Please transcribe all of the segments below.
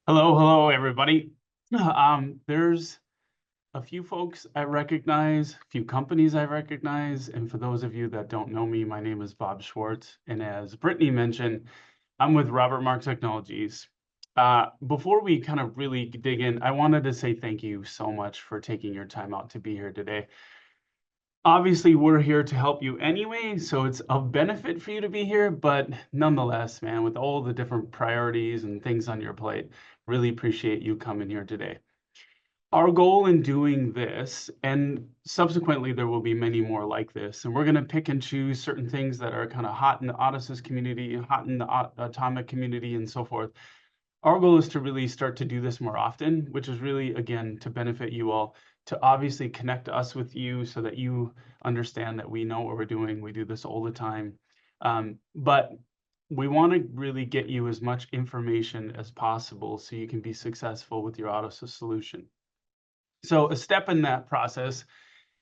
Hello, everybody. There's a few folks I recognize, a few companies I recognize, and for those of you that don't know me, my name is Bob Schwartz, and as Brittany mentioned, I'm with Robert Mark Technologies. Before we kind of really dig in, I wanted to say thank you so much for taking your time out to be here today. Obviously, we're here to help you anyway, so it's of benefit for you to be here, but nonetheless, man, with all the different priorities and things on your plate, really appreciate you coming here today. Our goal in doing this, and subsequently there will be many more like this, and we're going to pick and choose certain things that are kind of hot in the AutoSys community, hot in the Atomic community, and so forth. Our goal is to really start to do this more often, which is really, again, to benefit you all, to obviously connect us with you so that you understand that we know what we're doing. We do this all the time. But we want to really get you as much information as possible so you can be successful with your AutoSys solution. So a step in that process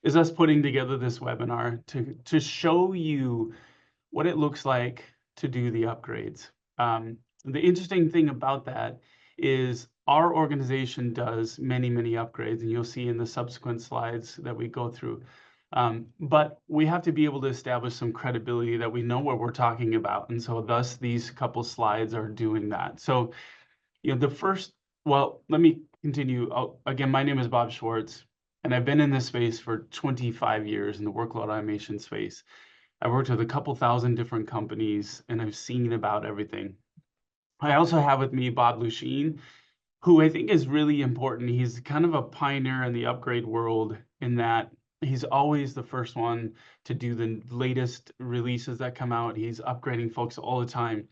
is us putting together this webinar to show you what it looks like to do the upgrades. The interesting thing about that is our organization does many upgrades, and you'll see in the subsequent slides that we go through. But we have to be able to establish some credibility that we know what we're talking about. And so thus these couple slides are doing that. So, let me continue. Again, my name is Bob Schwartz, and I've been in this space for 25 years in the workload automation space. I've worked with a couple thousand different companies, and I've seen about everything. I also have with me Bob Lusheen, who I think is really important. He's kind of a pioneer in the upgrade world in that he's always the first one to do the latest releases that come out. He's upgrading folks all the time.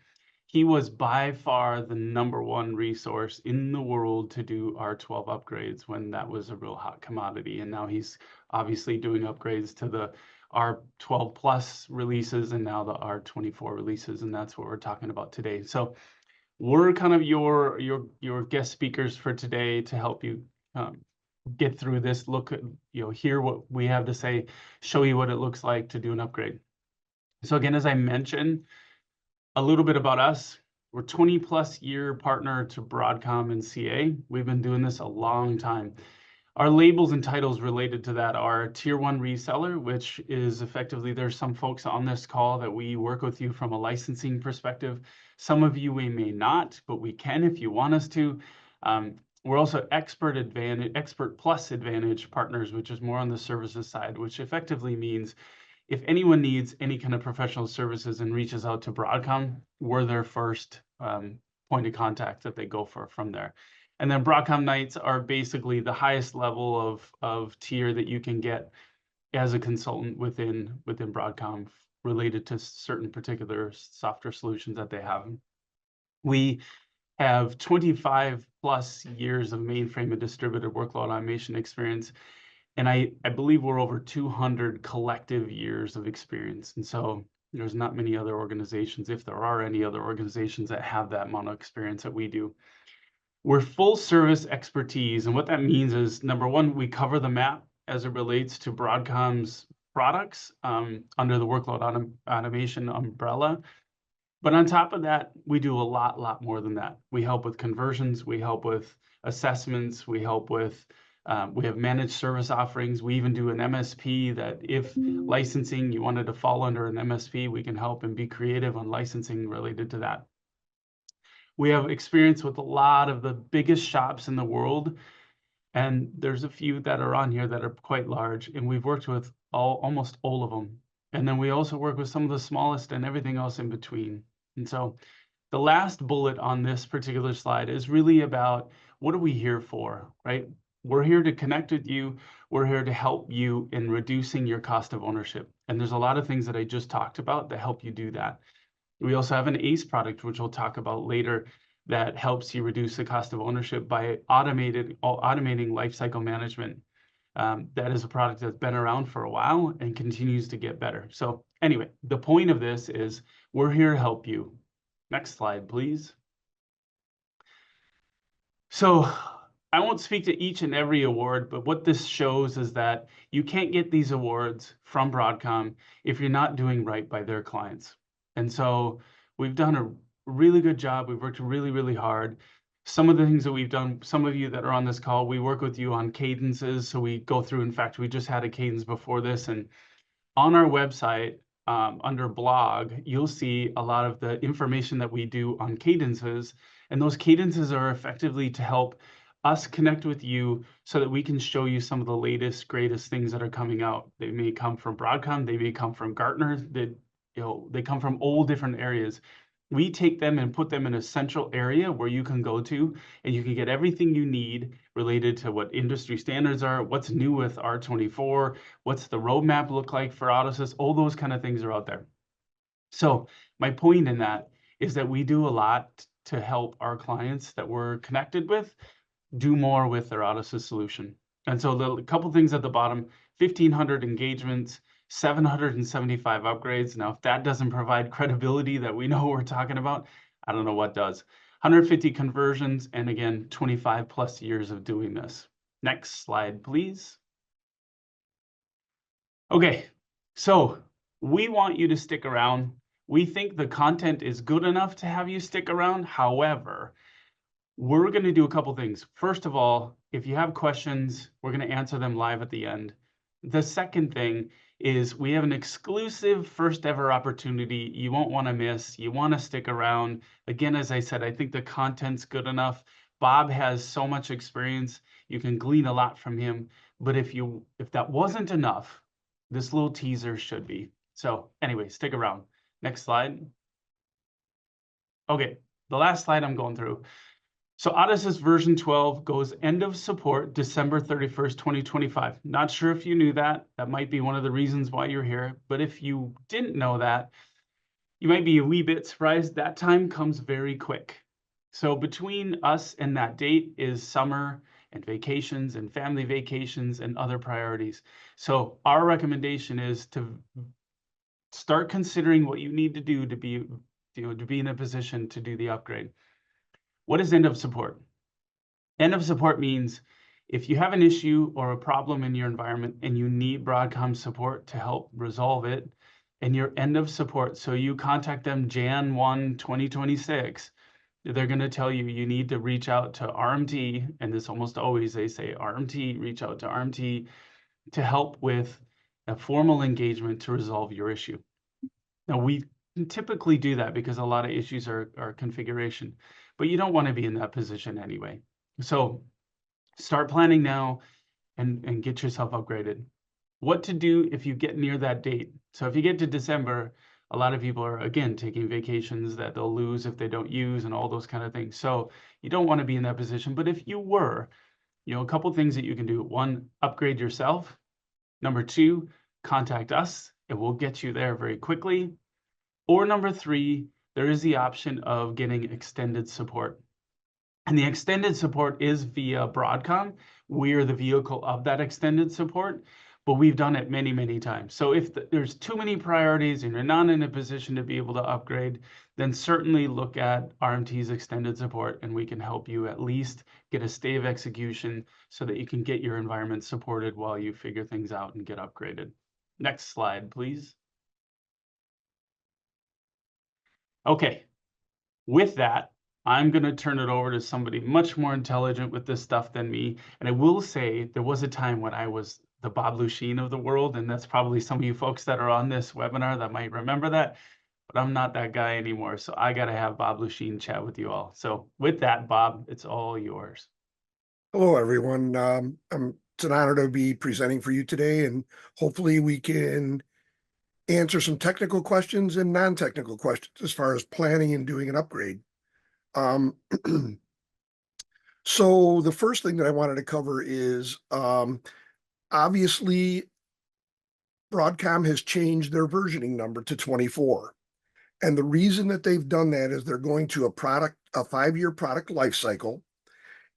He was by far the +1 resource in the world to do R12 upgrades when that was a real hot commodity. And now he's obviously doing upgrades to the R12 plus releases and now the R24 releases. And that's what we're talking about today. So we're kind of your guest speakers for today to help you get through this, look at, hear what we have to say, show you what it looks like to do an upgrade. So again, as I mentioned, a little bit about us. We're 20+ year partner to Broadcom and CA. We've been doing this a long time. Our labels and titles related to that are Tier 1 reseller, which is effectively, there's some folks on this call that we work with you from a licensing perspective. Some of you we may not, but we can if you want us to. We're also Expert Plus Advantage partners, which is more on the services side, which effectively means if anyone needs any kind of professional services and reaches out to Broadcom, we're their first point of contact that they go for from there. And then Broadcom Nights are basically the highest level of tier that you can get as a consultant within Broadcom related to certain particular software solutions that they have. We have 25+ years of mainframe and distributed workload automation experience. And I believe we're over 200 collective years of experience. And so there's not many other organizations, if there are any other organizations that have that amount of experience that we do. We're full service expertise. And what that means is, number one, we cover the map as it relates to Broadcom's products under the workload automation umbrella. But on top of that, we do a lot more than that. We help with conversions, we help with assessments, we help with we have managed service offerings. We even do an MSP that if licensing, you wanted to fall under an MSP, we can help and be creative on licensing related to that. We have experience with a lot of the biggest shops in the world, and there's a few that are on here that are quite large, and we've worked with almost all of them. And then we also work with some of the smallest and everything else in between. And so the last bullet on this particular slide is really about what are we here for, right? We're here to connect with you. We're here to help you in reducing your cost of ownership. And there's a lot of things that I just talked about that help you do that. We also have an ACE product, which we'll talk about later, that helps you reduce the cost of ownership by automating lifecycle management. That is a product that's been around for a while and continues to get better. So anyway, the point of this is we're here to help you. Next slide, please. So I won't speak to each and every award, but what this shows is that you can't get these awards from Broadcom if you're not doing right by their clients. And so we've done a really good job. We've worked really hard. Some of the things that we've done, some of you that are on this call, we work with you on cadences. So we go through, in fact, we just had a cadence before this, and on our website, under blog, you'll see a lot of the information that we do on cadences. And those cadences are effectively to help us connect with you so that we can show you some of the latest, greatest things that are coming out. They may come from Broadcom, they may come from Gartner, they come from all different areas. We take them and put them in a central area where you can go to and you can get everything you need related to what industry standards are, what's new with R24, what's the roadmap look like for AutoSys, all those kind of things are out there. So my point in that is that we do a lot to help our clients that we're connected with do more with their AutoSys solution. And so the couple things at the bottom, 1,500 engagements, 775 upgrades. Now, if that doesn't provide credibility that we know what we're talking about, I don't know what does. 150 conversions, and again, 25 plus years of doing this. Next slide, please. Okay, so we want you to stick around. We think the content is good enough to have you stick around. However, we're going to do a couple things. First of all, if you have questions, we're going to answer them live at the end. The second thing is we have an exclusive first ever opportunity you won't want to miss. You want to stick around. Again, as I said, I think the content's good enough. Bob has so much experience. You can glean a lot from him. But if that wasn't enough, this little teaser should be. So anyway, stick around. Next slide. Okay, the last slide I'm going through. So AutoSys version 12 goes end of support December 31st, 2025. Not sure if you knew that. That might be one of the reasons why you're here. But if you didn't know that, you might be a wee bit surprised. That time comes very quick. So between us and that date is summer and vacations and family vacations and other priorities. So our recommendation is to start considering what you need to do to be, to be in a position to do the upgrade. What is end of support? End of support means if you have an issue or a problem in your environment and you need Broadcom support to help resolve it, and you're end of support, so you contact them Jan 1, 2026, they're going to tell you you need to reach out to RMT, and this almost always they say RMT, reach out to RMT to help with a formal engagement to resolve your issue. Now, we typically do that because a lot of issues are configuration, but you don't want to be in that position anyway. So start planning now and get yourself upgraded. What to do if you get near that date? So if you get to December, a lot of people are, again, taking vacations that they'll lose if they don't use and all those kind of things. So you don't want to be in that position. But if you were, a couple things that you can do. One, upgrade yourself. Number two, contact us. It will get you there very quickly. Or number three, there is the option of getting extended support. And the extended support is via Broadcom. We're the vehicle of that extended support, but we've done it many, many times. So if there's too many priorities and you're not in a position to be able to upgrade, then certainly look at RMT's extended support and we can help you at least get a stay of execution so that you can get your environment supported while you figure things out and get upgraded. Next slide, please. Okay, with that, I'm going to turn it over to somebody much more intelligent with this stuff than me. And I will say there was a time when I was the Bob Lusheen of the world, and that's probably some of you folks that are on this webinar that might remember that, but I'm not that guy anymore. So I got to have Bob Lusheen chat with you all. So with that, Bob, it's all yours. Hello, everyone. It's an honor to be presenting for you today, and hopefully we can answer some technical questions and non-technical questions as far as planning and doing an upgrade. So the first thing that I wanted to cover is obviously Broadcom has changed their versioning number to 24. And the reason that they've done that is they're going to a 5-year product life cycle.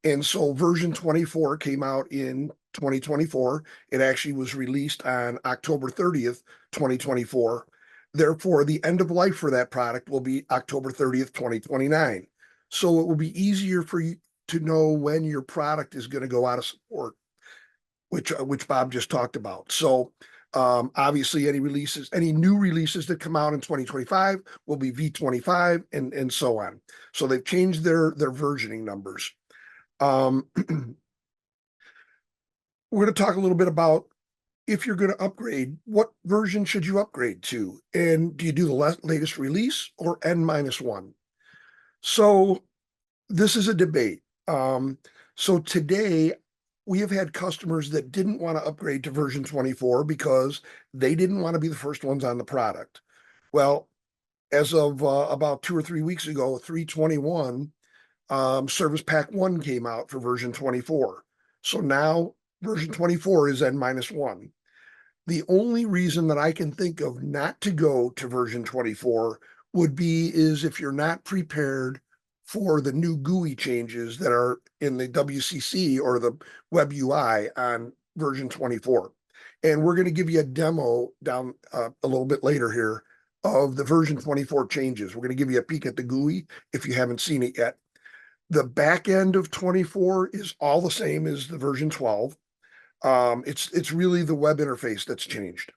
And so version 24 came out in 2024. It actually was released on October 30th, 2024. Therefore, the end of life for that product will be October 30th, 2029. So it will be easier for you to know when your product is going to go out of support, which Bob just talked about. So Obviously, any new releases that come out in 2025 will be V25 and so on. So they've changed their versioning numbers. We're going to talk a little bit about if you're going to upgrade, what version should you upgrade to? And do you do the latest release or N-1? So this is a debate. So today we have had customers that didn't want to upgrade to version 24 because they didn't want to be the first ones on the product. Well, as of about 2 or 3 weeks ago, 321 Service Pack 1 came out for version 24. So now version 24 is N-1. The only reason that I can think of not to go to version 24 would be is if you're not prepared for the new GUI changes that are in the WCC or the web UI on version 24. And we're going to give you a demo down a little bit later here of the version 24 changes. We're going to give you a peek at the GUI if you haven't seen it yet. The back end of 24 is all the same as the version 12. It's really the web interface that's changed.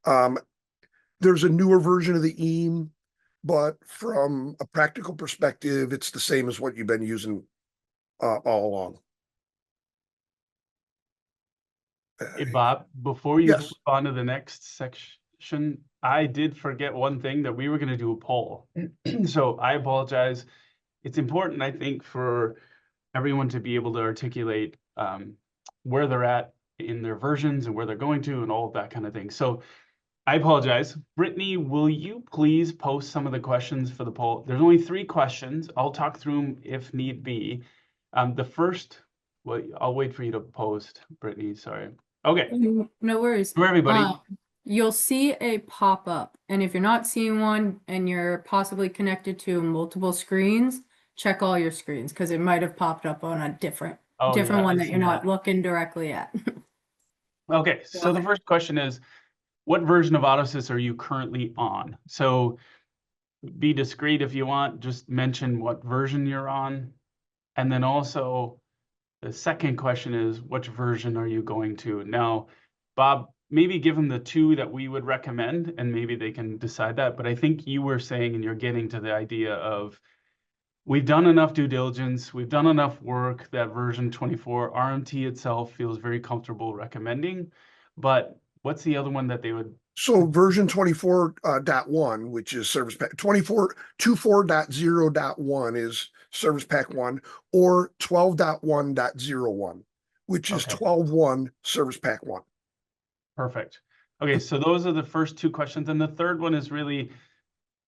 There's a newer version of the EAM, but from a practical perspective, it's the same as what you've been using all along. Hey, Bob, before you flip Yes. on to the next section, I did forget one thing that we were going to do a poll. So I apologize. It's important, I think, for everyone to be able to articulate where they're at in their versions and where they're going to and all of that kind of thing. So I apologize. Brittany, will you please post some of the questions for the poll? There's only 3 questions. I'll talk through them if need be. The first, well, I'll wait for you to post, Brittany, sorry. Okay. No worries. For everybody. You'll see a pop-up, and if you're not seeing one and you're possibly connected to multiple screens, check all your screens because it might have popped up on a different Yeah, one I that see you're not that. looking directly at. Okay, so the first question is, what version of AutoSys are you currently on? So be discreet if you want, just mention what version you're on. And then also the second question is, which version are you going to? Now, Bob, maybe give them the 2 that we would recommend and maybe they can decide that. But I think you were saying, and you're getting to the idea of, we've done enough due diligence, we've done enough work that version 24 RMT itself feels very comfortable recommending. But what's the other one that they would? So version 24.1, which is Service Pack 24.0.1 is Service Pack 1, or 12.1.01, which is Okay. 12.1 Service Pack 1. Perfect. Okay, so those are the first 2 questions. And the third one is really,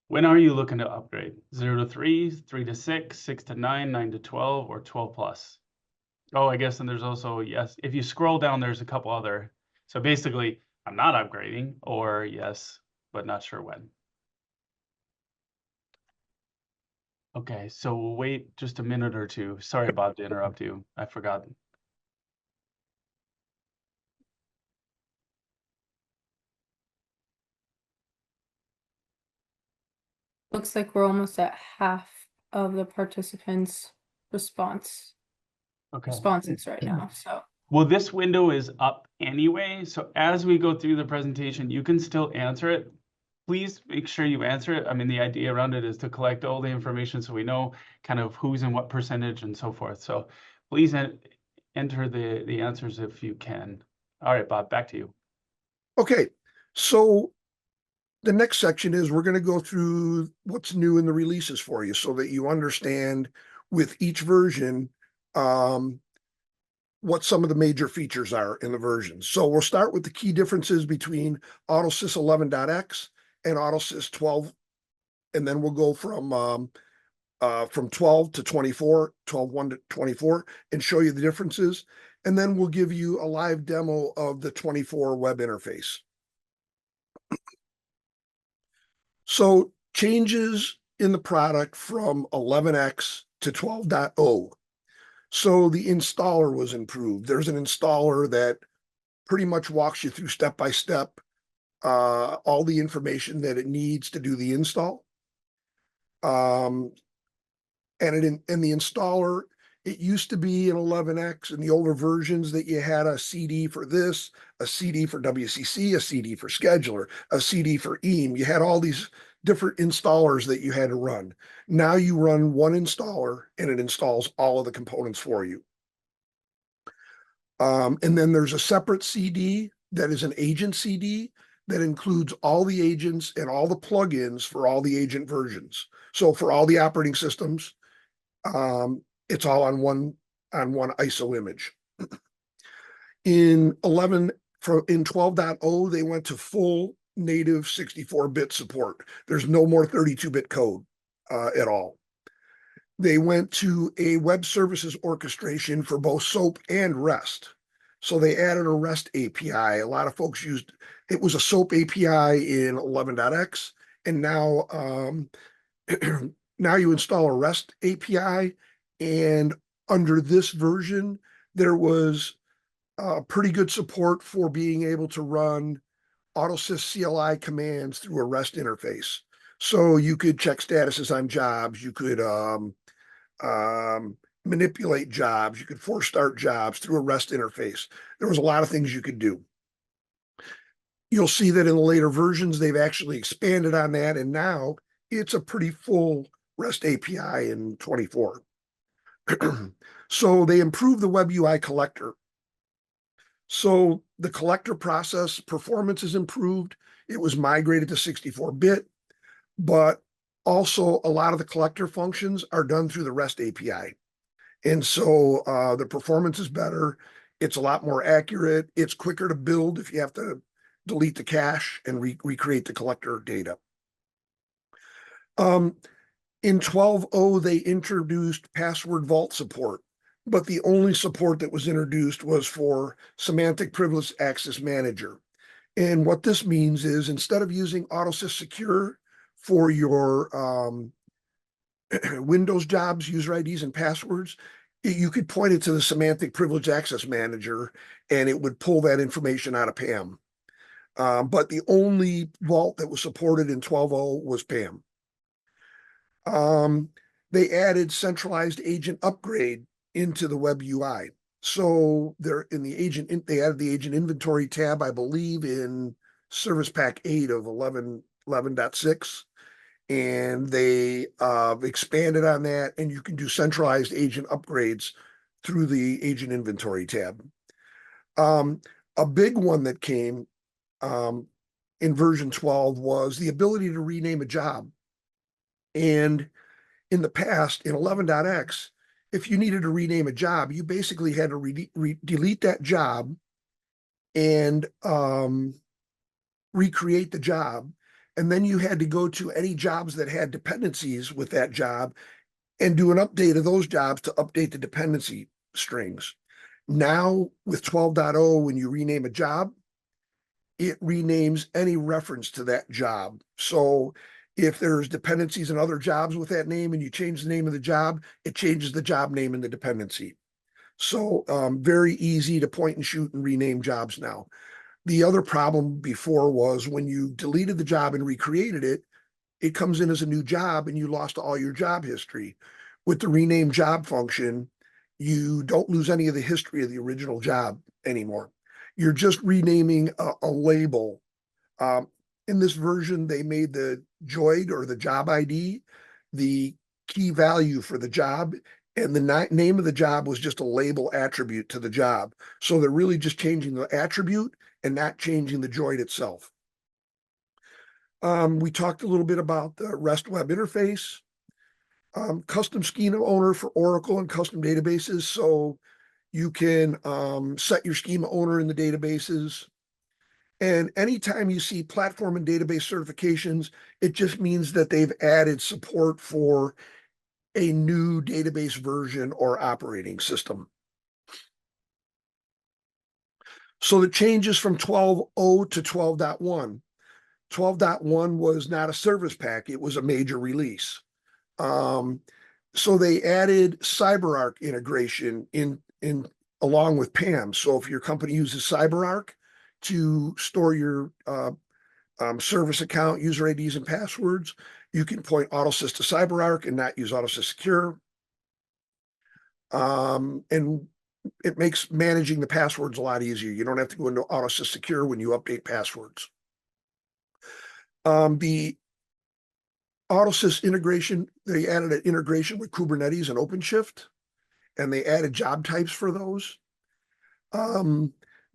when are you looking to upgrade? 0 to 3, 3 to 6, 6 to 9, 9 to 12, or 12 plus? Oh, I guess, and there's also, yes, if you scroll down, there's a couple other. So basically, I'm not upgrading, or yes, but not sure when. Okay, so we'll wait just a minute or 2. Sorry, Bob, to interrupt you. I forgot. Looks like we're almost at half of the participants' responses right now. So Well, this window is up anyway, so as we go through the presentation, you can still answer it. Please make sure you answer it. I mean, the idea around it is to collect all the information so we know kind of who's in what percentage and so forth. So please enter the answers if you can. All right, Bob, back to you. Okay, so the next section is we're going to go through what's new in the releases for you so that you understand with each version what some of the major features are in the versions. So we'll start with the key differences between AutoSys 11.x and AutoSys 12, and then we'll go from 12 to 24, 12.1 to 24, and show you the differences. And then we'll give you a live demo of the 24 web interface. So changes in the product from 11x to 12.0. So the installer was improved. There's an installer that pretty much walks you through step by step all the information that it needs to do the install. And the installer It used to be in 11X in the older versions that you had a CD for this, a CD for WCC, a CD for scheduler, a CD for EAM. You had all these different installers that you had to run. Now you run one installer and it installs all of the components for you. And then there's a separate CD that is an agent CD that includes all the agents and all the plugins for all the agent versions. So for all the operating systems, it's all on one ISO image. In 12.0, they went to full native 64-bit support. There's no more 32-bit code at all. They went to a web services orchestration for both SOAP and REST. So they added a REST API. A lot of folks used it was a SOAP API in 11.x, and now now you install a REST API, and under this version, there was pretty good support for being able to run AutoSys CLI commands through a REST interface. So you could check statuses on jobs, you could manipulate jobs, you could force start jobs through a REST interface. There was a lot of things you could do. You'll see that in the later versions, they've actually expanded on that, and now it's a pretty full REST API in 24. So they improved the web UI collector. So the collector process performance is improved. It was migrated to 64-bit, but also a lot of the collector functions are done through the REST API. And so the performance is better. It's a lot more accurate. It's quicker to build if you have to delete the cache and recreate the collector data. In 12.0, they introduced password vault support, but the only support that was introduced was for semantic privileged access manager. And what this means is instead of using AutoSys Secure for your Windows jobs, user IDs, and passwords, you could point it to the semantic privileged access manager and it would pull that information out of PAM. But the only vault that was supported in 12.0 was PAM. They added centralized agent upgrade into the web UI. So they're in the agent, they added the agent inventory tab, I believe, in Service Pack 8 of 11.6. And they expanded on that, and you can do centralized agent upgrades through the agent inventory tab. A big one that came in version 12 was the ability to rename a job. And in the past, in 11.x, if you needed to rename a job, you basically had to delete that job and recreate the job. And then you had to go to any jobs that had dependencies with that job and do an update of those jobs to update the dependency strings. Now with 12.0, when you rename a job, it renames any reference to that job. So if there's dependencies in other jobs with that name and you change the name of the job, it changes the job name in the dependency. So very easy to point and shoot and rename jobs now. The other problem before was when you deleted the job and recreated it, it comes in as a new job and you lost all your job history. With the rename job function, you don't lose any of the history of the original job anymore. You're just renaming a label. In this version, they made the JOID or the job ID the key value for the job, and the name of the job was just a label attribute to the job. So they're really just changing the attribute and not changing the JOID itself. We talked a little bit about the REST web interface, custom schema owner for Oracle and custom databases. So you can set your schema owner in the databases. And anytime you see platform and database certifications, it just means that they've added support for a new database version or operating system. So the changes from 12.0 to 12.1. 12.1 was not a service pack, it was a major release. So they added CyberArk integration in along with PAM. So if your company uses CyberArk to store your service account, user IDs, and passwords, you can point AutoSys to CyberArk and not use AutoSys Secure. And it makes managing the passwords a lot easier. You don't have to go into AutoSys Secure when you update passwords. The AutoSys integration, they added an integration with Kubernetes and OpenShift, and they added job types for those.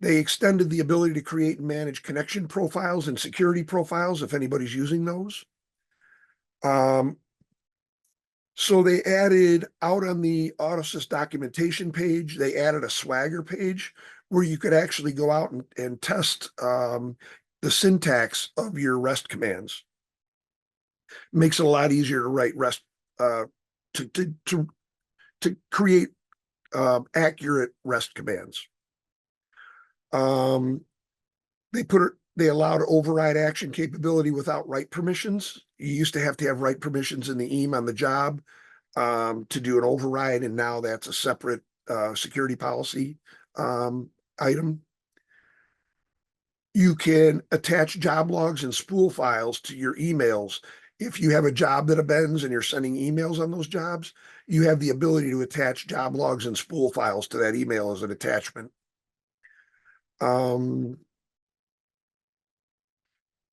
They extended the ability to create and manage connection profiles and security profiles if anybody's using those. So they added out on the AutoSys documentation page, they added a Swagger page where you could actually go out and test the syntax of your REST commands. Makes it a lot easier to write REST to create accurate REST commands. They allowed override action capability without write permissions. You used to have write permissions in the EAM on the job to do an override, and now that's a separate security policy item. You can attach job logs and spool files to your emails. If you have a job that abends and you're sending emails on those jobs, you have the ability to attach job logs and spool files to that email as an attachment. The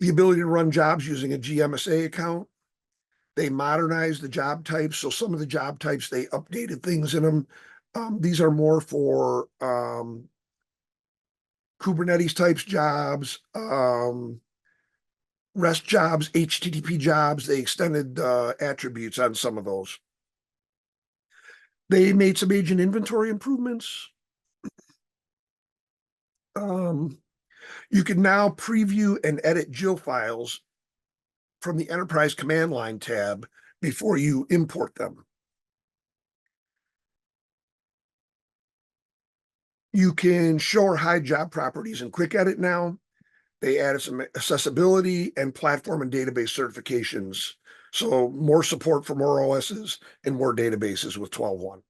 ability to run jobs using a GMSA account. They modernized the job types. So some of the job types, they updated things in them. These are more for Kubernetes types jobs, REST jobs, HTTP jobs. They extended attributes on some of those. They made some agent inventory improvements. You can now preview and edit JIL files from the Enterprise Command Line tab before you import them. You can show or hide job properties in Quick Edit now. They added some accessibility and platform and database certifications. So more support for more OSs and more databases with 12.1.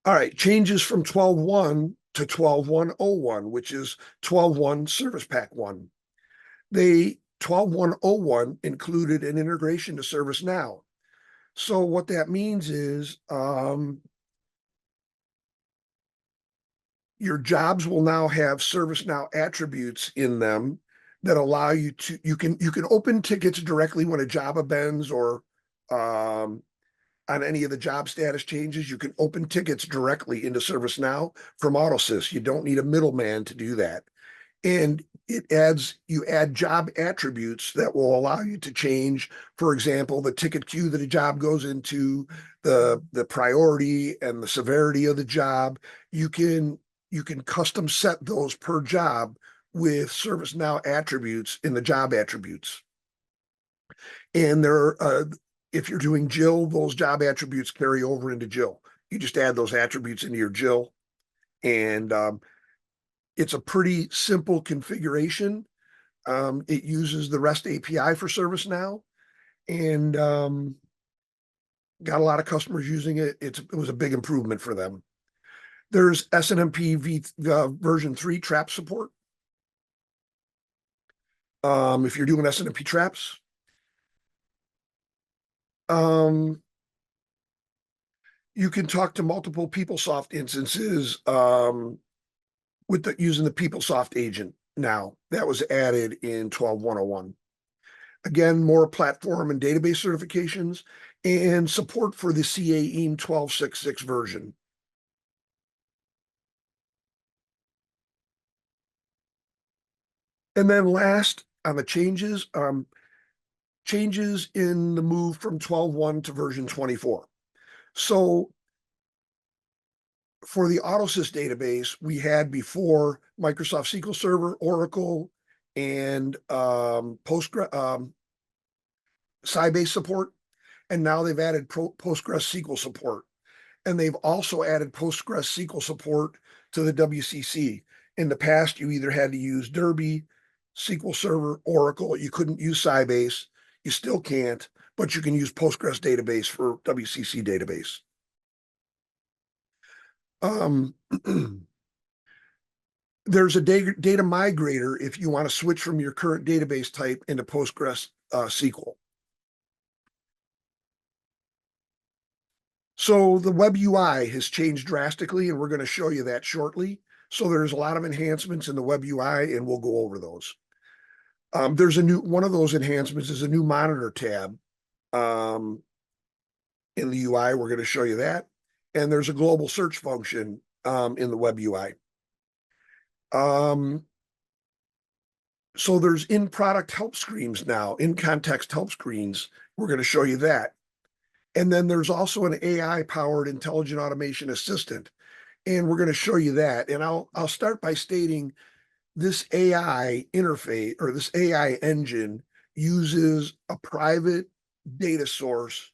All right, changes from 12.1 to 12.1.01, which is 12.1 Service Pack 1. 12.1.01 included an integration to ServiceNow. So what that means is your jobs will now have ServiceNow attributes in them that allow you to, you can open tickets directly when a job abends or on any of the job status changes. You can open tickets directly into ServiceNow from AutoSys. You don't need a middleman to do that. And you add job attributes that will allow you to change, for example, the ticket queue that a job goes into, the priority and the severity of the job. You can custom set those per job with ServiceNow attributes in the job attributes. And if you're doing JIL, those job attributes carry over into JIL. You just add those attributes into your JIL, and it's a pretty simple configuration. It uses the REST API for ServiceNow, and got a lot of customers using it. It was a big improvement for them. There's SNMP version 3 trap support. If you're doing SNMP traps, you can talk to multiple PeopleSoft instances using the PeopleSoft agent now. That was added in 12.1.01. Again, more platform and database certifications and support for the CAEAM 12.6.6 version. And then last on the changes, changes in the move from 12.1 to version 24. So for the AutoSys database, we had before Microsoft SQL Server, Oracle, and Postgres Sybase support, and now they've added Postgres SQL support, and they've also added Postgres SQL support to the WCC. In the past, you either had to use Derby, SQL Server, Oracle. You couldn't use Sybase. You still can't, but you can use Postgres database for WCC database. There's a data migrator if you want to switch from your current database type into Postgres SQL. So the web UI has changed drastically, and we're going to show you that shortly. So there's a lot of enhancements in the web UI, and we'll go over those. There's one of those enhancements is a new monitor tab in the UI. We're going to show you that. And there's a global search function in the web UI. So there's in-product help screens now, in-context help screens. We're going to show you that. And then there's also an AI-powered intelligent automation assistant, and we're going to show you that. And I'll start by stating this AI interface, or this AI engine, uses a private data source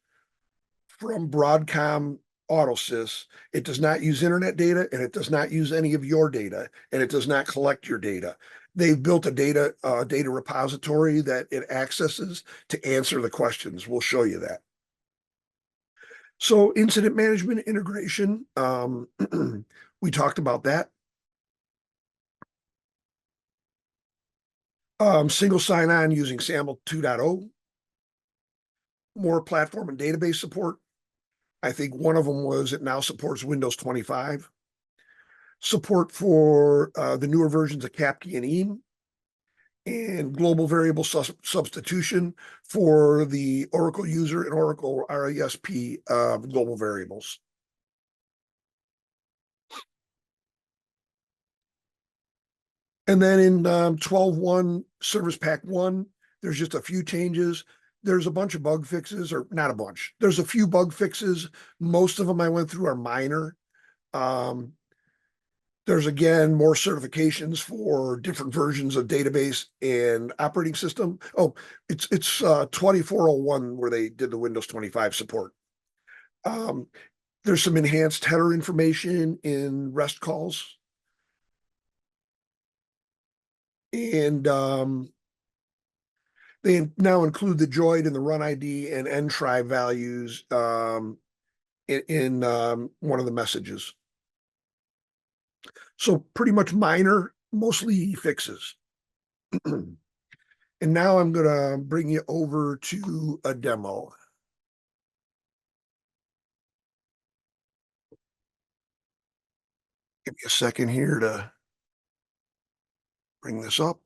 from Broadcom AutoSys. It does not use internet data, and it does not use any of your data, and it does not collect your data. They've built a data repository that it accesses to answer the questions. We'll show you that. So incident management integration, we talked about that. Single sign-on using SAML 2.0. More platform and database support. I think one of them was it now supports Windows 25. Support for the newer versions of CAPKey and EAM. And global variable substitution for the Oracle user and Oracle RESP global variables. And then in 12.1 Service Pack 1, there's just a few changes. There's a bunch of bug fixes, or not a bunch. There's a few bug fixes. Most of them I went through are minor. There's, again, more certifications for different versions of database and operating system. Oh, it's 2401 where they did the Windows 25 support. There's some enhanced header information in REST calls. And they now include the join and the run ID and entry values in one of the messages. So pretty much minor, mostly fixes. And now I'm going to bring you over to a demo. Give me a second here to bring this up.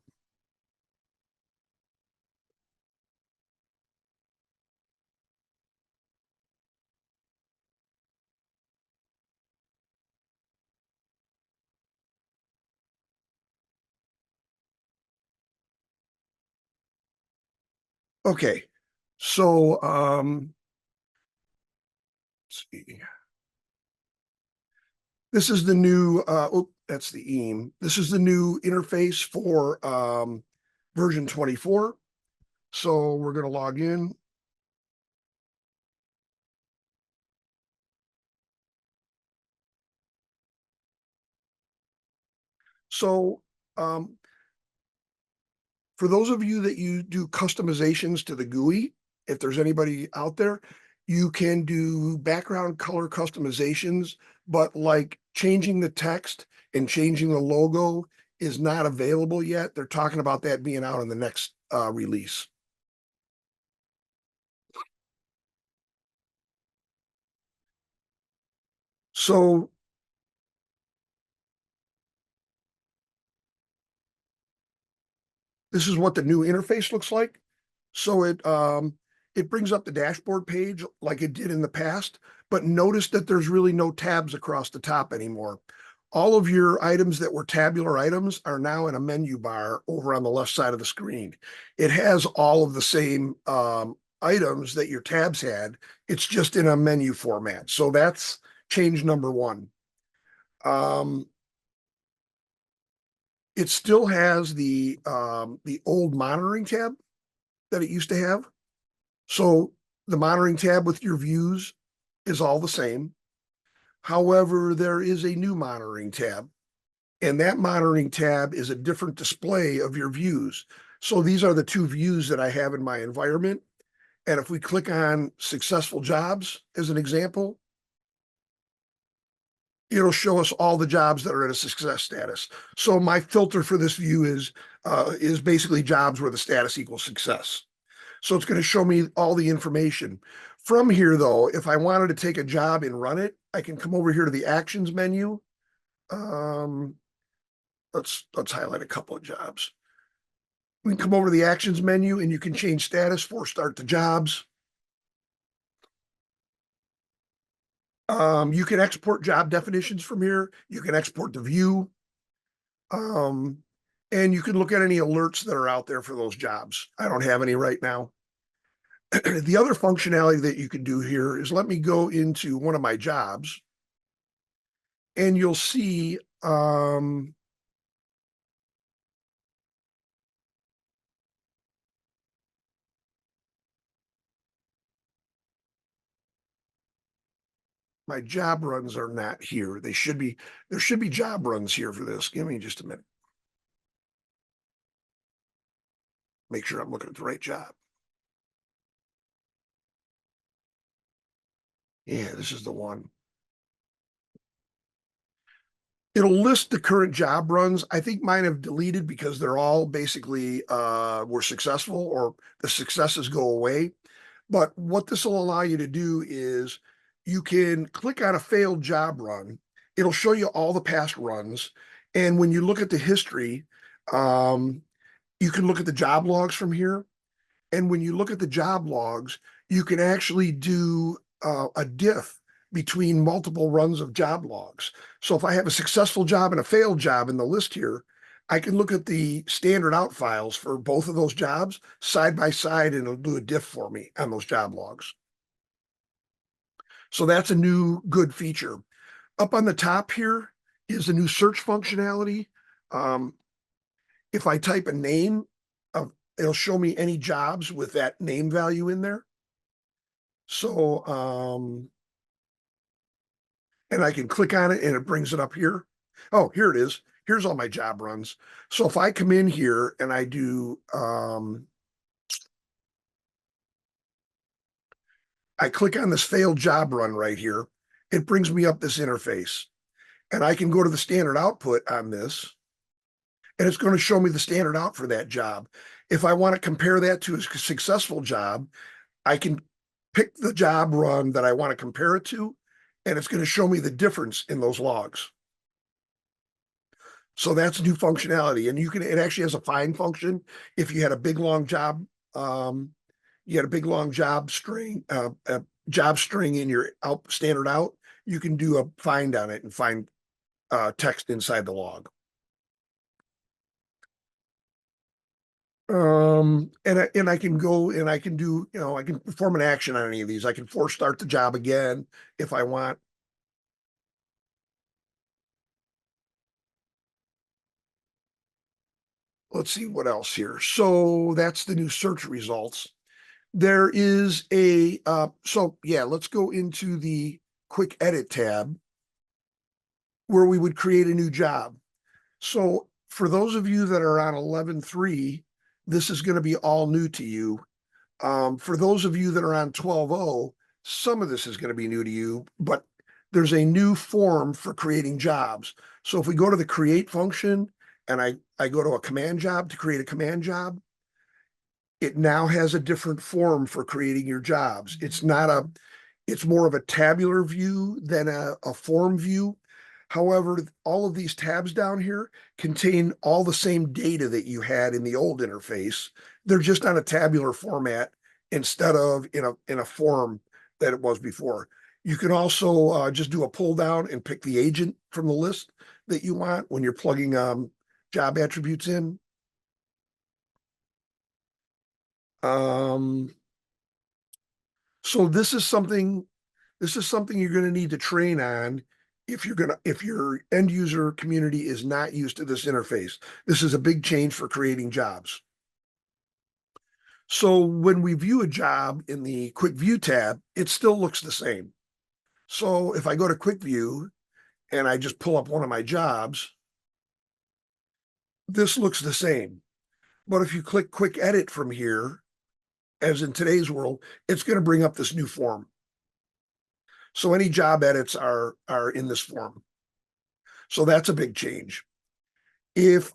Okay, so let's see. This is the new, that's the EAM. This is the new interface for version 24. So we're going to log in. So for those of you that you do customizations to the GUI, if there's anybody out there, you can do background color customizations, but like changing the text and changing the logo is not available yet. They're talking about that being out in the next release. So this is what the new interface looks like. So it brings up the dashboard page like it did in the past, but notice that there's really no tabs across the top anymore. All of your items that were tabular items are now in a menu bar over on the left side of the screen. It has all of the same items that your tabs had. It's just in a menu format. So that's change number one. It still has the old monitoring tab that it used to have. So the monitoring tab with your views is all the same. However, there is a new monitoring tab, and that monitoring tab is a different display of your views. So these are the two views that I have in my environment. And if we click on successful jobs as an example, it'll show us all the jobs that are at a success status. So my filter for this view is basically jobs where the status equals success. So it's going to show me all the information. From here though, if I wanted to take a job and run it, I can come over here to the actions menu. Let's highlight a couple of jobs. We can come over to the actions menu and you can change status for start the jobs. You can export job definitions from here. You can export the view. And you can look at any alerts that are out there for those jobs. I don't have any right now. The other functionality that you can do here is let me go into one of my jobs and you'll see my job runs are not here. There should be job runs here for this. Give me just a minute. Make sure I'm looking at the right job. Yeah, this is the one. It'll list the current job runs. I think mine have deleted because they're all basically were successful or the successes go away. But what this will allow you to do is you can click on a failed job run. It'll show you all the past runs. And when you look at the history, you can look at the job logs from here. And when you look at the job logs, you can actually do a diff between multiple runs of job logs. So if I have a successful job and a failed job in the list here, I can look at the standard out files for both of those jobs side by side and it'll do a diff for me on those job logs. So that's a new good feature. Up on the top here is the new search functionality. If I type a name, it'll show me any jobs with that name value in there. So, and I can click on it and it brings it up here. Oh, here it is. Here's all my job runs. So if I come in here and I do, I click on this failed job run right here, it brings me up this interface. And I can go to the standard output on this, and it's going to show me the standard out for that job. If I want to compare that to a successful job, I can pick the job run that I want to compare it to, and it's going to show me the difference in those logs. So that's new functionality. And it actually has a find function. If you had a big long job, you had a big long job string, a job string in your standard out, you can do a find on it and find text inside the log. And I can go and I can do, I can perform an action on any of these. I can force start the job again if I want. Let's see what else here. So that's the new search results. There is a, so yeah, let's go into the quick edit tab where we would create a new job. So for those of you that are on 11.3, this is going to be all new to you. For those of you that are on 12.0, some of this is going to be new to you, but there's a new form for creating jobs. So if we go to the create function and I go to a command job to create a command job, it now has a different form for creating your jobs. It's more of a tabular view than a form view. However, all of these tabs down here contain all the same data that you had in the old interface. They're just on a tabular format instead of in a form that it was before. You can also just do a pull down and pick the agent from the list that you want when you're plugging job attributes in. So this is something you're going to need to train on if your end user community is not used to this interface. This is a big change for creating jobs. So when we view a job in the quick view tab, it still looks the same. So if I go to quick view and I just pull up one of my jobs, this looks the same. But if you click quick edit from here, as in today's world, it's going to bring up this new form. So any job edits are in this form. So that's a big change. If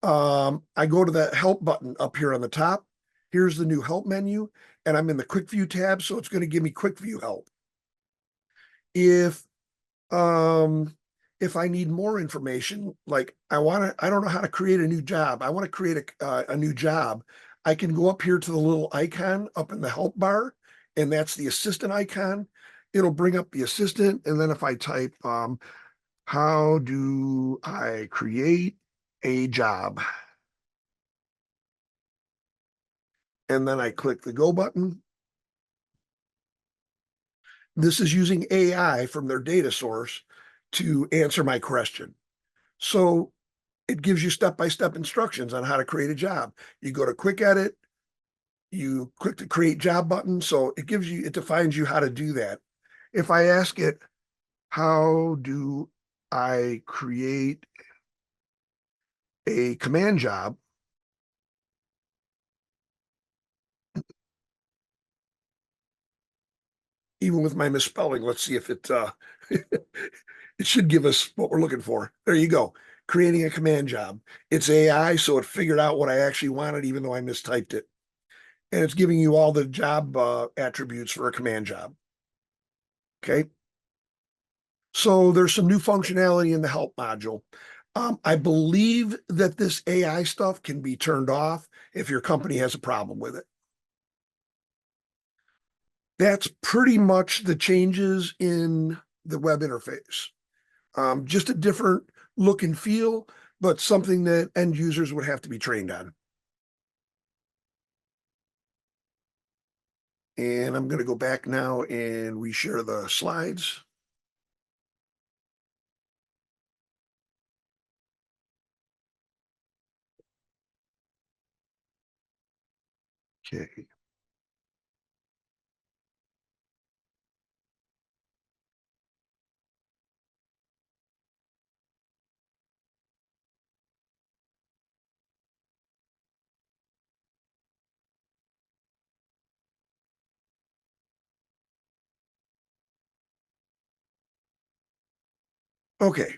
I go to the help button up here on the top, Here's the new help menu, and I'm in the quick view tab, so it's going to give me quick view help. If I need more information, like I don't know how to create a new job. I want to create a new job. I can go up here to the little icon up in the help bar, and that's the assistant icon. It'll bring up the assistant. And then if I type, how do I create a job? And then I click the go button. This is using AI from their data source to answer my question. So it gives you step-by-step instructions on how to create a job. You go to quick edit, you click the create job button. So it defines you how to do that. If I ask it, how do I create a command job? Even with my misspelling, let's see if it, it should give us what we're looking for. There you go. Creating a command job. It's AI, so it figured out what I actually wanted, even though I mistyped it. And it's giving you all the job attributes for a command job. Okay. So there's some new functionality in the help module. I believe that this AI stuff can be turned off if your company has a problem with it. That's pretty much the changes in the web interface. Just a different look and feel, but something that end users would have to be trained on. And I'm going to go back now and reshare the slides. Okay. Okay.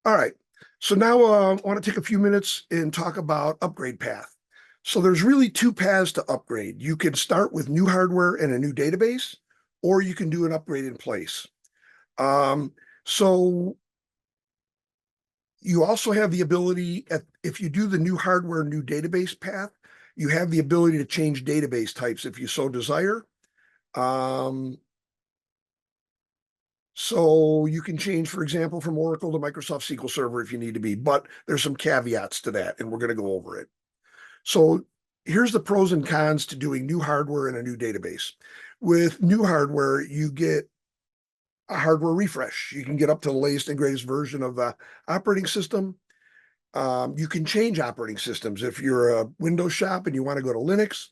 All right. So now I want to take a few minutes and talk about upgrade path. So there's really two paths to upgrade. You can start with new hardware and a new database, or you can do an upgrade in place. So you also have the ability, if you do the new hardware, new database path, you have the ability to change database types if you so desire. So you can change, for example, from Oracle to Microsoft SQL Server if you need to be, but there's some caveats to that, and we're going to go over it. So here's the pros and cons to doing new hardware and a new database. With new hardware, you get a hardware refresh. You can get up to the latest and greatest version of the operating system. You can change operating systems. If you're a Windows shop and you want to go to Linux,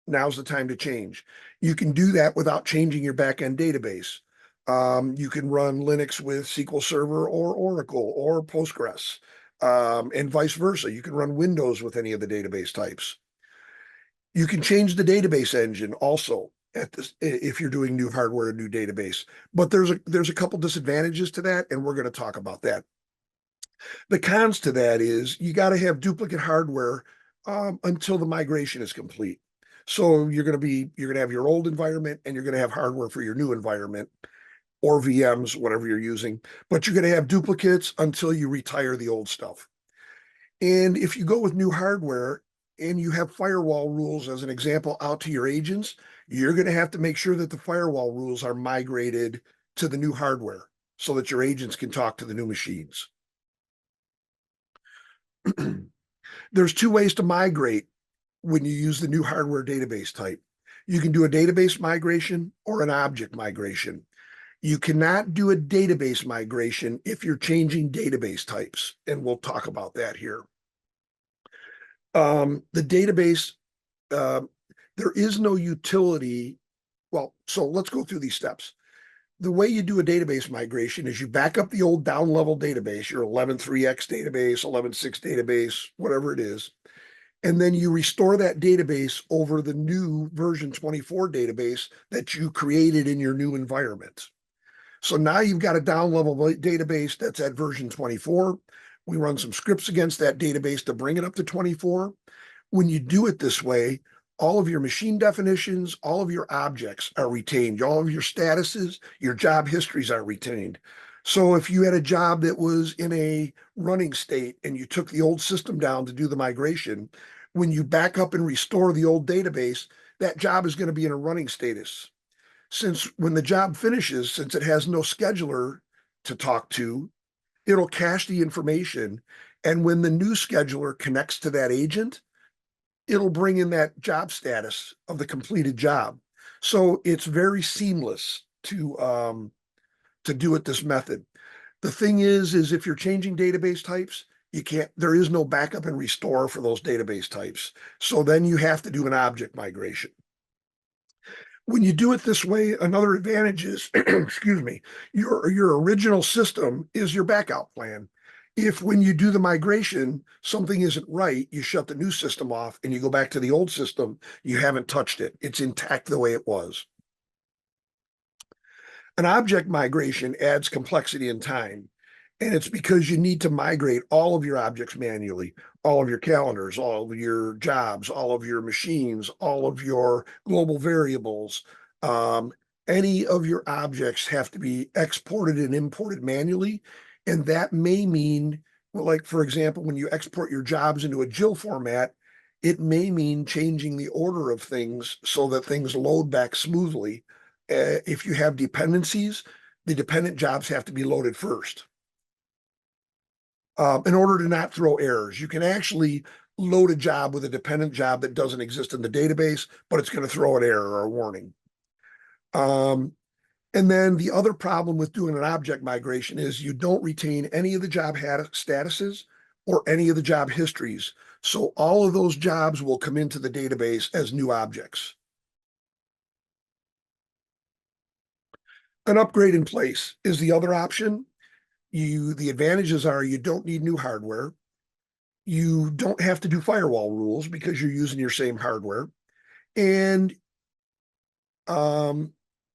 now's the time to change. You can do that without changing your backend database. You can run Linux with SQL Server or Oracle or Postgres, and vice versa. You can run Windows with any of the database types. You can change the database engine also if you're doing new hardware, new database. But there's a couple disadvantages to that, and we're going to talk about that. The cons to that is you got to have duplicate hardware until the migration is complete. So you're going to have your old environment and you're going to have hardware for your new environment or VMs, whatever you're using, but you're going to have duplicates until you retire the old stuff. And if you go with new hardware and you have firewall rules, as an example, out to your agents, you're going to have to make sure that the firewall rules are migrated to the new hardware so that your agents can talk to the new machines. There's two ways to migrate when you use the new hardware database type. You can do a database migration or an object migration. You cannot do a database migration if you're changing database types, and we'll talk about that here. The database, there is no utility. Well, so let's go through these steps. The way you do a database migration is you back up the old down level database, your 11.3x database, 11.6 database, whatever it is, and then you restore that database over the new version 24 database that you created in your new environment. So now you've got a down level database that's at version 24. We run some scripts against that database to bring it up to 24. When you do it this way, all of your machine definitions, all of your objects are retained, all of your statuses, your job histories are retained. So if you had a job that was in a running state and you took the old system down to do the migration, when you back up and restore the old database, that job is going to be in a running status. Since when the job finishes, since it has no scheduler to talk to, it'll cache the information. And when the new scheduler connects to that agent, it'll bring in that job status of the completed job. So it's very seamless to do it this method. The thing is if you're changing database types, there is no backup and restore for those database types. So then you have to do an object migration. When you do it this way, another advantage is, excuse me, your original system is your backup plan. If when you do the migration, something isn't right, you shut the new system off and you go back to the old system, you haven't touched it. It's intact the way it was. An object migration adds complexity and time. And it's because you need to migrate all of your objects manually, all of your calendars, all of your jobs, all of your machines, all of your global variables. Any of your objects have to be exported and imported manually. And that may mean, well, like, for example, when you export your jobs into a GIL format, it may mean changing the order of things so that things load back smoothly. If you have dependencies, the dependent jobs have to be loaded first. In order to not throw errors. You can actually load a job with a dependent job that doesn't exist in the database, but it's going to throw an error or a warning. And then the other problem with doing an object migration is you don't retain any of the job statuses or any of the job histories. So all of those jobs will come into the database as new objects. An upgrade in place is the other option. The advantages are you don't need new hardware. You don't have to do firewall rules because you're using your same hardware. And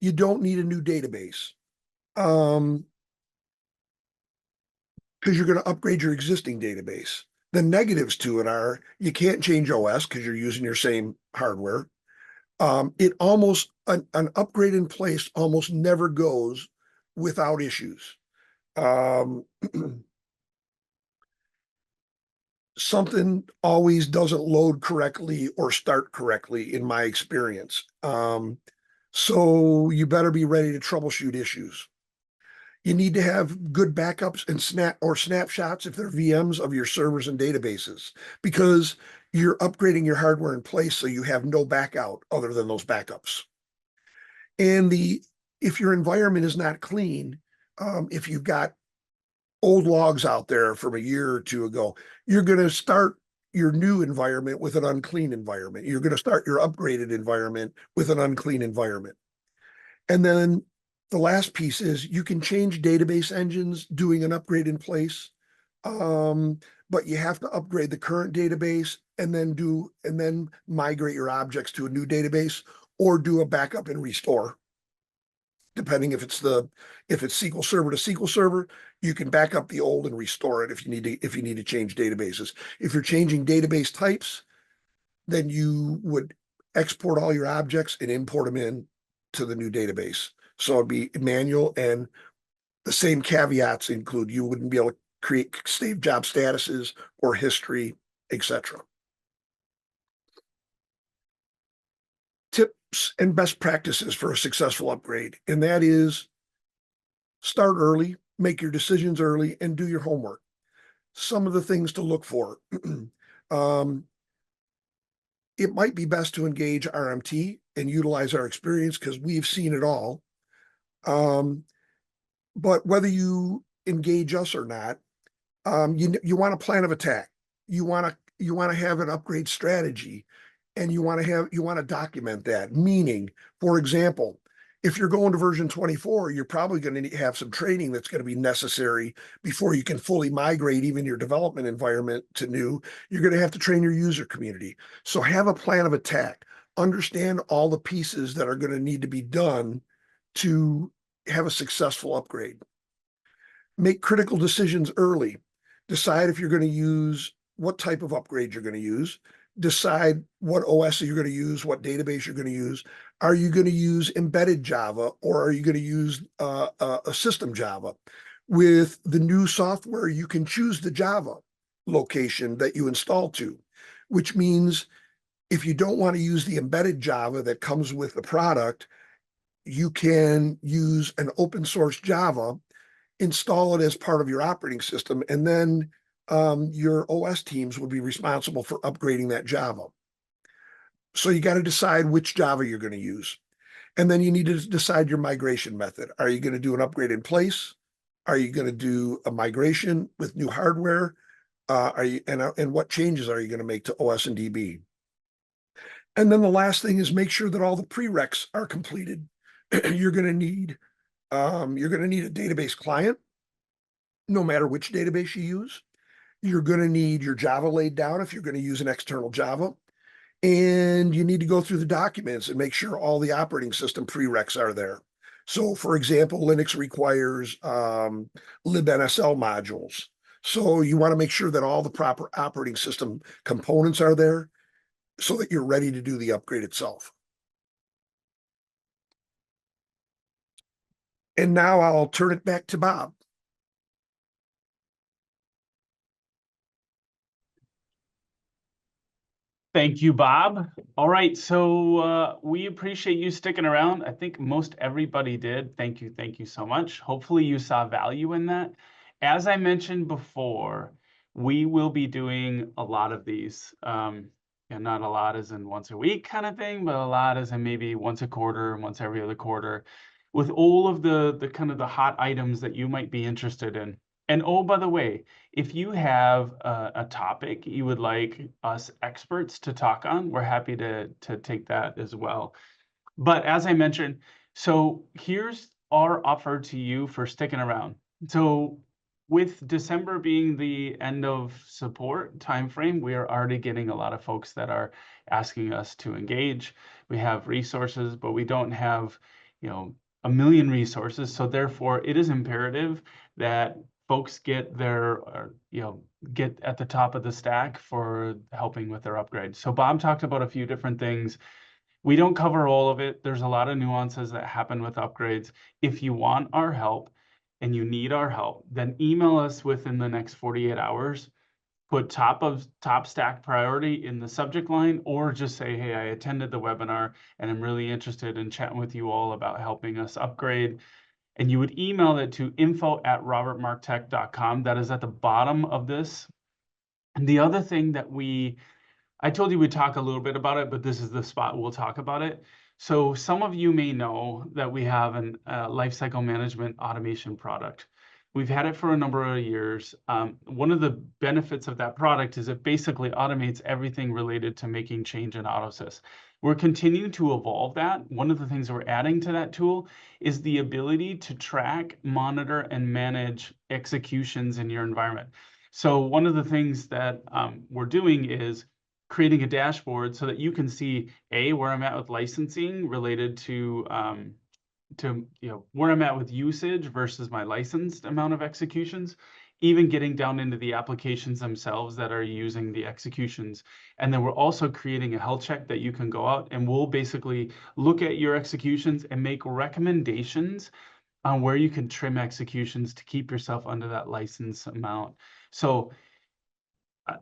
you don't need a new database because you're going to upgrade your existing database. The negatives to it are you can't change OS because you're using your same hardware. An upgrade in place almost never goes without issues. Something always doesn't load correctly or start correctly in my experience. So you better be ready to troubleshoot issues. You need to have good backups and snapshots if they're VMs of your servers and databases, because you're upgrading your hardware in place so you have no backout other than those backups. And if your environment is not clean, if you've got old logs out there from a year or two ago, you're going to start your new environment with an unclean environment. You're going to start your upgraded environment with an unclean environment. And then the last piece is you can change database engines doing an upgrade in place, but you have to upgrade the current database and then migrate your objects to a new database or do a backup and restore. Depending if it's SQL Server to SQL Server, you can back up the old and restore it if you need to change databases. If you're changing database types, then you would export all your objects and import them in to the new database. So it'd be manual, and the same caveats include you wouldn't be able to save job statuses or history, etc. Tips and best practices for a successful upgrade, and that is start early, make your decisions early, and do your homework. Some of the things to look for. It might be best to engage RMT and utilize our experience because we've seen it all. But whether you engage us or not, you want a plan of attack. You want to have an upgrade strategy, and you want to document that. Meaning, for example, if you're going to version 24, you're probably going to have some training that's going to be necessary before you can fully migrate even your development environment to new. You're going to have to train your user community. So have a plan of attack. Understand all the pieces that are going to need to be done to have a successful upgrade. Make critical decisions early. Decide if you're going to use what type of upgrade you're going to use. Decide what OS you're going to use, what database you're going to use. Are you going to use embedded Java, or are you going to use a system Java? With the new software, you can choose the Java location that you install to, which means if you don't want to use the embedded Java that comes with the product, you can use an open source Java, install it as part of your operating system, and then your OS teams would be responsible for upgrading that Java. So you got to decide which Java you're going to use. And then you need to decide your migration method. Are you going to do an upgrade in place? Are you going to do a migration with new hardware? And what changes are you going to make to OS and DB? And then the last thing is make sure that all the prereqs are completed. You're going to need a database client, no matter which database you use. You're going to need your Java laid down if you're going to use an external Java. And you need to go through the documents and make sure all the operating system prereqs are there. So, for example, Linux requires libNSL modules. So you want to make sure that all the proper operating system components are there so that you're ready to do the upgrade itself. And now I'll turn it back to Bob. Thank you, Bob. All right, so we appreciate you sticking around. I think most everybody did. Thank you so much. Hopefully you saw value in that. As I mentioned before, we will be doing a lot of these. And not a lot as in once a week kind of thing, but a lot as in maybe once a quarter, once every other quarter, with all of the kind of the hot items that you might be interested in. And oh, by the way, if you have a topic you would like us experts to talk on, we're happy to take that as well. But as I mentioned, so here's our offer to you for sticking around. So with December being the end of support timeframe, we are already getting a lot of folks that are asking us to engage. We have resources, but we don't have, a million resources. So therefore, it is imperative that folks get get at the top of the stack for helping with their upgrade. So Bob talked about a few different things. We don't cover all of it. There's a lot of nuances that happen with upgrades. If you want our help and you need our help, then email us within the next 48 hours. Put top stack priority in the subject line, or just say, hey, I attended the webinar and I'm really interested in chatting with you all about helping us upgrade. And you would email it to info@robertmarktech.com. That is at the bottom of this. And the other thing that I told you we'd talk a little bit about it, but this is the spot we'll talk about it. So some of you may know that we have a lifecycle management automation product. We've had it for a number of years. One of the benefits of that product is it basically automates everything related to making change in AutoSys. We're continuing to evolve that. One of the things we're adding to that tool is the ability to track, monitor, and manage executions in your environment. So one of the things that we're doing is creating a dashboard so that you can see where I'm at with licensing related to where I'm at with usage versus my licensed amount of executions, even getting down into the applications themselves that are using the executions. And then we're also creating a health check that you can go out and we'll basically look at your executions and make recommendations on where you can trim executions to keep yourself under that license amount. So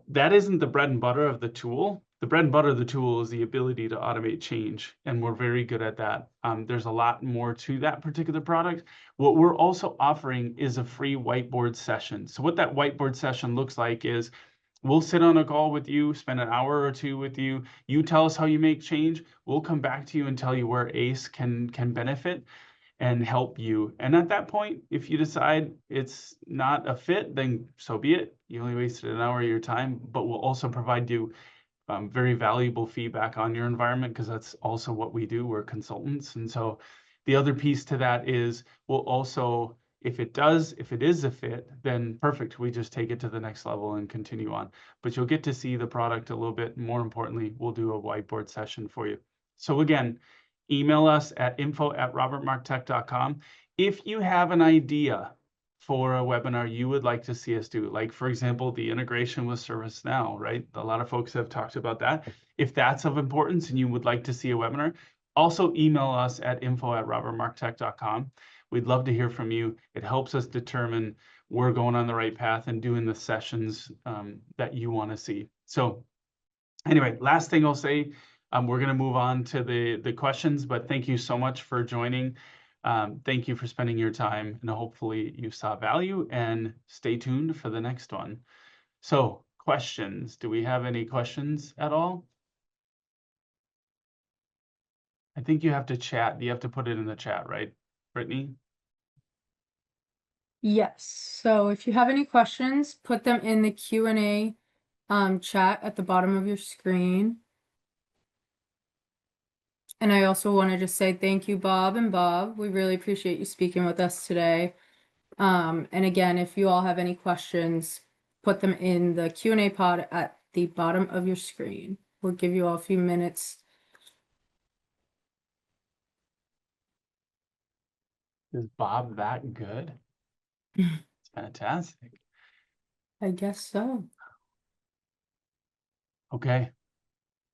that isn't the bread and butter of the tool. The bread and butter of the tool is the ability to automate change, and we're very good at that. There's a lot more to that particular product. What we're also offering is a free whiteboard session. So what that whiteboard session looks like is we'll sit on a call with you, spend an hour or two with you. You tell us how you make change. We'll come back to you and tell you where ACE can benefit and help you. And at that point, if you decide it's not a fit, then so be it. You only wasted an hour of your time, but we'll also provide you very valuable feedback on your environment, because that's also what we do. We're consultants. And so the other piece to that is we'll also, if it is a fit, then perfect. We just take it to the next level and continue on. But you'll get to see the product a little bit. More importantly, we'll do a whiteboard session for you. So again, email us at info@robertmarktech.com. If you have an idea for a webinar you would like to see us do, like for example, the integration with ServiceNow, right? A lot of folks have talked about that. If that's of importance and you would like to see a webinar, also email us at info@robertmarktech.com. We'd love to hear from you. It helps us determine we're going on the right path and doing the sessions that you want to see. So anyway, last thing I'll say, we're going to move on to the questions, but thank you so much for joining. Thank you for spending your time, and hopefully you saw value, and stay tuned for the next one. So questions, do we have any questions at all? I think you have to chat. You have to put it in the chat, right, Brittany? Yes. So if you have any questions, put them in the Q&A chat at the bottom of your screen. And I also want to just say thank you, Bob and Bob. We really appreciate you speaking with us today. And again, if you all have any questions, put them in the Q&A pod at the bottom of your screen. We'll give you all a few minutes. Is Bob that good? It's fantastic. I guess so. Okay.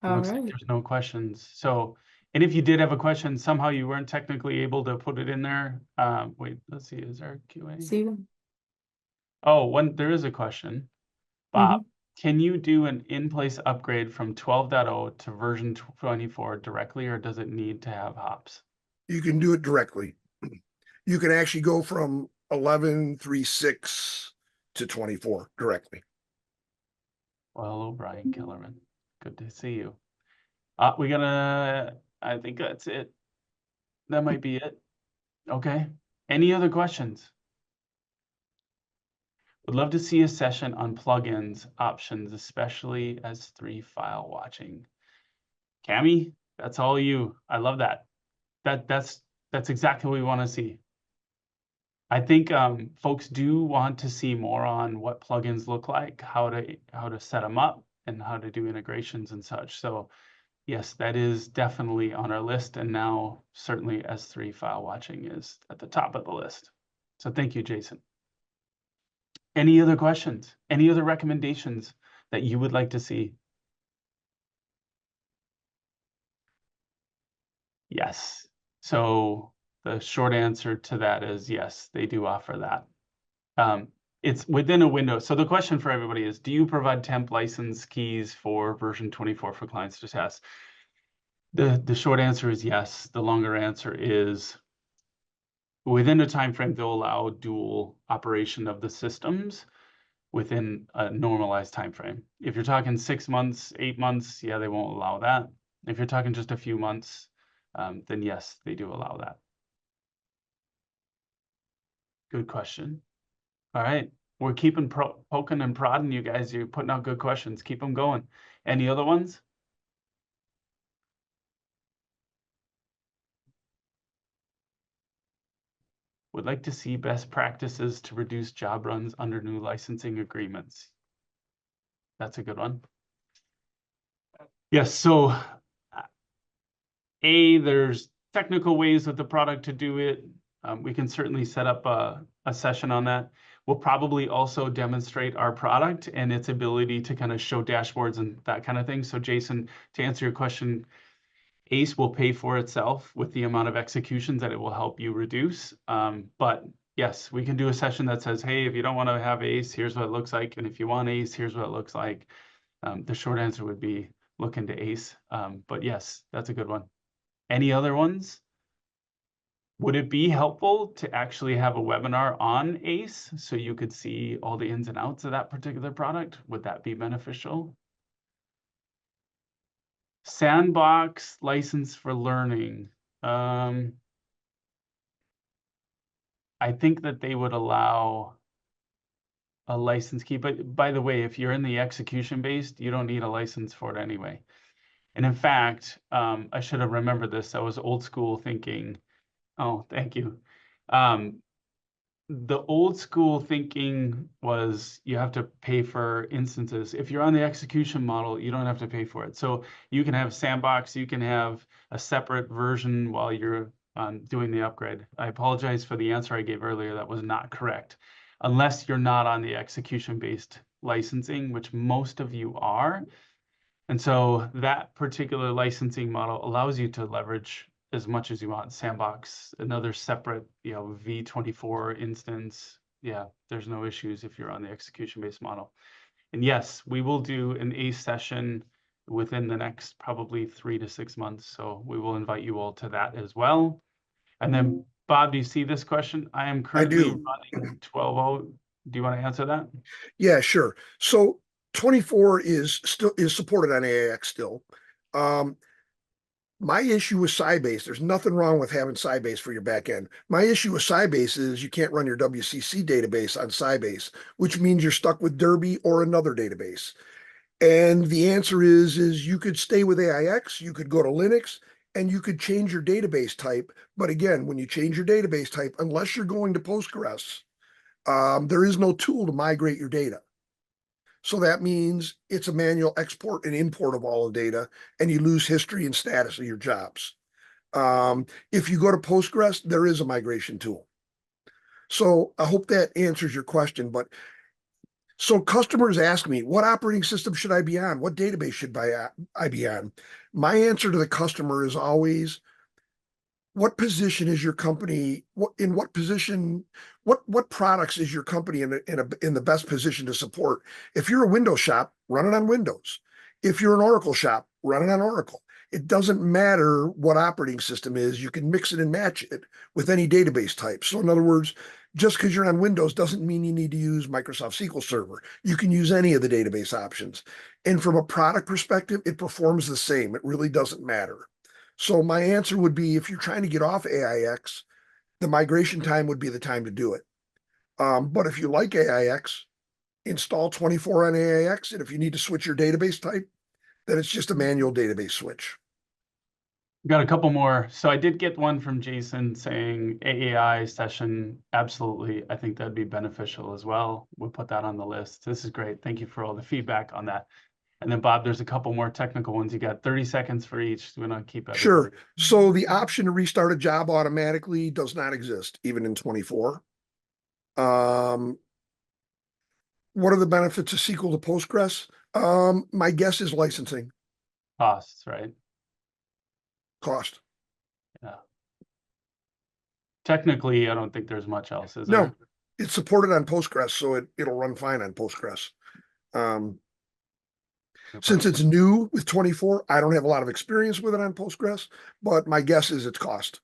All Looks like right. there's no questions. So, and if you did have a question, somehow you weren't technically able to put it in there. Wait, let's see, is there a Q&A? See. Oh, there is a question. Bob, can you do an in-place upgrade from 12.0 to version 24 directly, or does it need to have hops? You can do it directly. You can actually go from 11.3.6 to 24 directly. Well, O'Brien Kellerman, good to see you. I think that's it. That might be it. Okay. Any other questions? Would love to see a session on plugins options, especially S3 file watching. Cami, that's all you. I love that. That's exactly what we want to see. I think folks do want to see more on what plugins look like, how to set them up, and how to do integrations and such. So yes, that is definitely on our list, and now certainly S3 file watching is at the top of the list. So thank you, Jason. Any other questions? Any other recommendations that you would like to see? Yes. So the short answer to that is yes, they do offer that. It's within a window. So the question for everybody is, do you provide temp license keys for version 24 for clients to test? The short answer is yes. The longer answer is within a time frame, they'll allow dual operation of the systems within a normalized time frame. If you're talking 6 months, 8 months, yeah, they won't allow that. If you're talking just a few months, then yes, they do allow that. Good question. All right, we're keeping poking and prodding you guys. You're putting out good questions. Keep them going. Any other ones? Would like to see best practices to reduce job runs under new licensing agreements. That's a good one. Yes, so there's technical ways with the product to do it. We can certainly set up a session on that. We'll probably also demonstrate our product and its ability to kind of show dashboards and that kind of thing. So Jason, to answer your question, ACE will pay for itself with the amount of executions that it will help you reduce. But yes, we can do a session that says, hey, if you don't want to have ACE, here's what it looks like. And if you want ACE, here's what it looks like. The short answer would be look into ACE. But yes, that's a good one. Any other ones? Would it be helpful to actually have a webinar on ACE so you could see all the ins and outs of that particular product? Would that be beneficial? Sandbox license for learning. I think that they would allow a license key, but by the way, if you're in the execution based, you don't need a license for it anyway. And in fact, I should have remembered this. I was old school thinking, oh, thank you. the old school thinking was you have to pay for instances. If you're on the execution model, you don't have to pay for it. So you can have sandbox, you can have a separate version while you're doing the upgrade. I apologize for the answer I gave earlier. That was not correct. Unless you're not on the execution-based licensing, which most of you are. And so that particular licensing model allows you to leverage as much as you want. Sandbox, another separate, V24 instance. Yeah, there's no issues if you're on the execution-based model. And yes, we will do an ACE session within the next probably 3 to 6 months. So we will invite you all to that as well. And then, Bob, do you see this question? I am currently do. running 12.0. Do you want to answer that? Yeah, sure. So 24 is supported on AIX still. My issue with Sybase, there's nothing wrong with having Sybase for your backend. My issue with Sybase is you can't run your WCC database on Sybase, which means you're stuck with Derby or another database. And the answer is you could stay with AIX, you could go to Linux, and you could change your database type. But again, when you change your database type, unless you're going to Postgres, there is no tool to migrate your data. So that means it's a manual export and import of all the data, and you lose history and status of your jobs. If you go to Postgres, there is a migration tool. So I hope that answers your question. But so customers ask me, what operating system should I be on? What database should I be on? My answer to the customer is always, what position is your company? What position? What products is your company in the best position to support? If you're a Windows shop, run it on Windows. If you're an Oracle shop, run it on Oracle. It doesn't matter what operating system is. You can mix it and match it with any database type. So in other words, just because you're on Windows doesn't mean you need to use Microsoft SQL Server. You can use any of the database options. And from a product perspective, it performs the same. It really doesn't matter. So my answer would be, if you're trying to get off AIX, the migration time would be the time to do it. But if you like AIX, install 24 on AIX. And if you need to switch your database type, then it's just a manual database switch. Got a couple more. So I did get one from Jason saying AAI session. Absolutely. I think that'd be beneficial as well. We'll put that on the list. This is great. Thank you for all the feedback on that. And then Bob, there's a couple more technical ones. You got 30 seconds for each. We're gonna keep everybody. Sure. So the option to restart a job automatically does not exist, even in 24. What are the benefits of SQL to Postgres? My guess is licensing Costs, right? cost. Yeah. Technically, I don't think there's much else, is No, there? it's supported on Postgres, so it'll run fine on Postgres. Since it's new with 24, I don't have a lot of experience with it on Postgres, but my guess is it's cost.